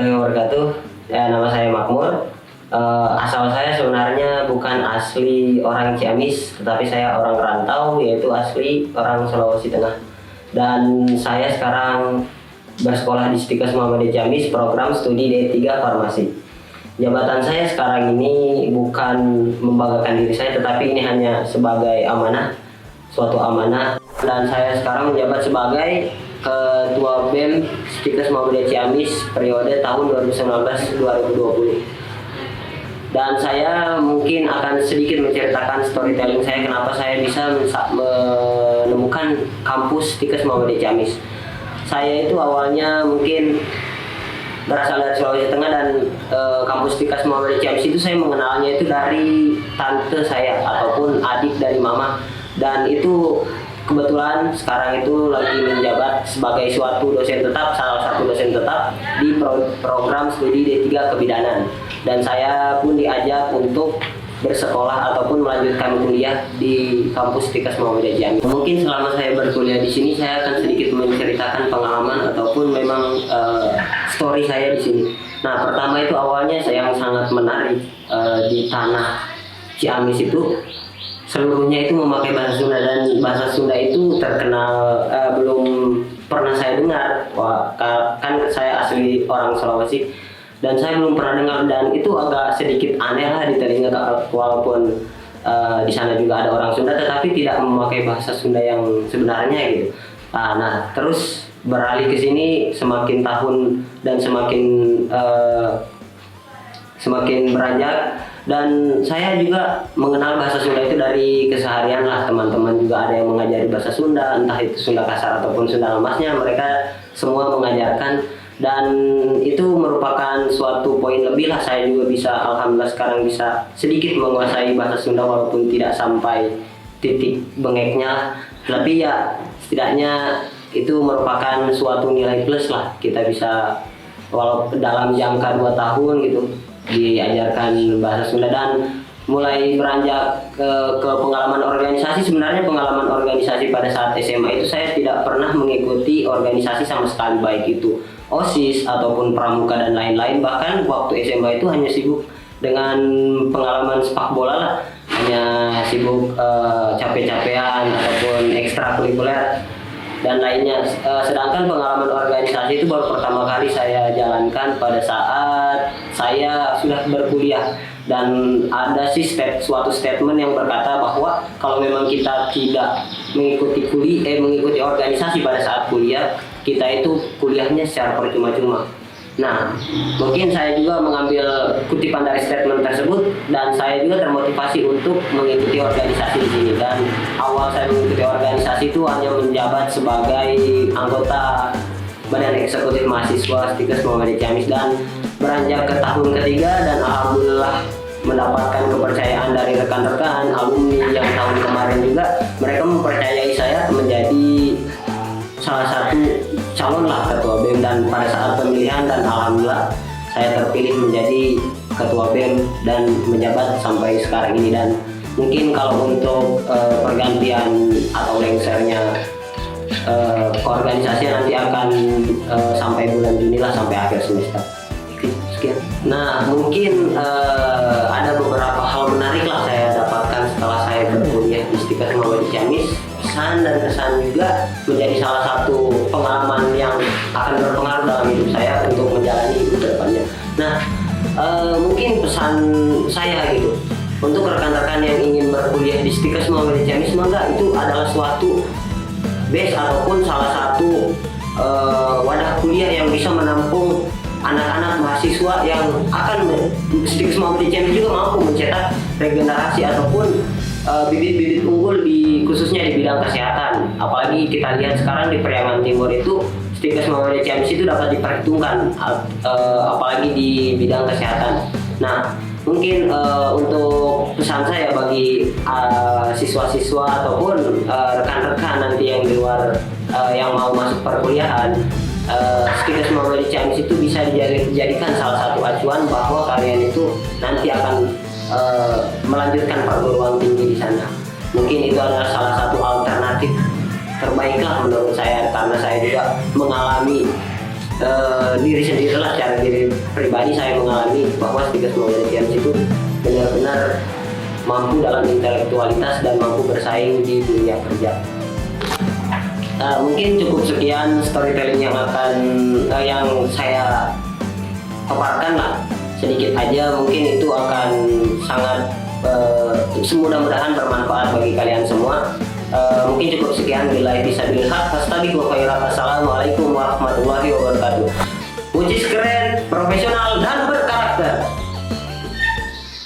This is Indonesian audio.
warahmatullahi wabarakatuh. Nama saya Makmur. Asal saya sebenarnya bukan asli orang Ciamis, tetapi saya orang rantau, yaitu asli orang Sulawesi Tengah. Dan saya sekarang bersekolah di Stikes Muhammadiyah Ciamis, program studi D3 Farmasi. Jabatan saya sekarang ini bukan membanggakan diri saya, tetapi ini hanya sebagai amanah, suatu amanah. Dan saya sekarang menjabat sebagai Ketua BEM Stikes Muhammadiyah Ciamis periode tahun 2019-2020. Dan saya mungkin akan sedikit menceritakan storytelling saya kenapa saya bisa menemukan kampus Stikes Muhammadiyah Ciamis. Saya itu awalnya mungkin berasal dari Sulawesi Tengah, dan kampus Stikes Muhammadiyah Ciamis itu saya mengenalnya itu dari tante saya ataupun adik dari mama, dan itu kebetulan sekarang itu lagi menjabat sebagai suatu dosen tetap, salah satu dosen tetap di program studi D3 Kebidanan, dan saya pun diajak untuk bersekolah ataupun melanjutkan kuliah di kampus Stikes Muhammadiyah Ciamis. Mungkin selama saya berkuliah di sini saya akan sedikit menceritakan pengalaman ataupun memang story saya di sini. Nah, pertama itu awalnya saya yang sangat menarik di tanah Ciamis itu seluruhnya itu memakai bahasa Sunda, dan bahasa Sunda itu terkenal belum pernah saya dengar. Wah, kan saya asli orang Sulawesi dan saya belum pernah dengar, dan itu agak sedikit aneh lah di telinga, walaupun di sana juga ada orang Sunda tetapi tidak memakai bahasa Sunda yang sebenarnya gitu. Nah, terus beralih ke sini semakin tahun dan semakin beranjak, dan saya juga mengenal bahasa Sunda itu dari keseharian lah. Teman-teman juga ada yang mengajari bahasa Sunda, entah itu Sunda kasar ataupun Sunda lemasnya, mereka semua mengajarkan, dan itu merupakan suatu poin lebih lah. Saya juga bisa, alhamdulillah sekarang bisa sedikit menguasai bahasa Sunda walaupun tidak sampai titik bengeknya, tapi ya setidaknya itu merupakan suatu nilai plus lah. Kita bisa walaupun dalam jangka 2 tahun gitu diajarkan bahasa Sunda, dan mulai beranjak ke pengalaman organisasi. Sebenarnya pengalaman organisasi pada saat SMA itu saya tidak pernah mengikuti organisasi sama sekali, baik itu OSIS ataupun pramuka dan lain-lain. Bahkan waktu SMA itu hanya sibuk dengan pengalaman sepak bola lah, hanya sibuk capek-capean ataupun ekstrakurikuler dan lainnya. Sedangkan pengalaman organisasi itu baru pertama kali saya jalankan pada saat saya sudah berkuliah, dan ada sih suatu statement yang berkata bahwa kalau memang kita tidak mengikuti organisasi pada saat kuliah, kita itu kuliahnya secara percuma-cuma. Nah, mungkin saya juga mengambil kutipan dari statement tersebut, dan saya juga termotivasi untuk mengikuti organisasi di sini. Dan awal saya mengikuti organisasi itu hanya menjabat sebagai anggota Badan Eksekutif Mahasiswa Stikes Muhammadiyah Ciamis, dan beranjak ke tahun ketiga, dan alhamdulillah mendapatkan kepercayaan dari rekan-rekan alumni yang tahun kemarin juga. Mereka mempercayai saya menjadi salah satu calon lah ketua BEM, dan pada saat pemilihan, dan alhamdulillah saya terpilih menjadi ketua BEM dan menjabat sampai sekarang ini. Dan mungkin kalau untuk pergantian atau lengsernya organisasi nanti akan sampai bulan Juni lah, sampai akhir semester. Sekian. Nah, mungkin ada beberapa hal menarik lah saya dapatkan setelah saya berkuliah di Stikes Muhammadiyah Ciamis. Pesan dan kesan juga menjadi salah satu pengalaman yang akan berpengaruh dalam hidup saya untuk menjalani hidup ke depannya. Nah, mungkin pesan saya gitu untuk rekan-rekan yang ingin berkuliah di Stikes Muhammadiyah Ciamis, semoga itu adalah suatu base ataupun salah satu wadah kuliah yang bisa menampung anak-anak mahasiswa yang akan Stikes Muhammadiyah Ciamis juga mampu mencetak regenerasi ataupun bibit-bibit unggul khususnya di bidang kesehatan. Apalagi kita lihat sekarang di Priangan Timur itu Stikes Muhammadiyah Ciamis itu dapat diperhitungkan, apalagi di bidang kesehatan. Nah, mungkin untuk pesan saya bagi siswa-siswa ataupun rekan-rekan nanti yang di luar yang mau masuk perkuliahan, Stikes Muhammadiyah Ciamis itu bisa dijadikan salah satu acuan bahwa kalian itu nanti akan melanjutkan perguruan tinggi di sana. Mungkin itu adalah salah satu alternatif terbaik lah menurut saya, karena saya juga mengalami diri sendirilah, secara diri pribadi saya mengalami bahwa Stikes Mobility itu benar-benar mampu dalam intelektualitas dan mampu bersaing di dunia kerja. Mungkin cukup sekian storytelling yang yang saya paparkan lah, sedikit aja, mungkin itu akan sangat mudah-mudahan bermanfaat bagi kalian semua. Mungkin cukup sekian. Billahi fisabilil haq, fastabiqul khairat. Assalamualaikum warahmatullahi wabarakatuh. Ucis keren, profesional dan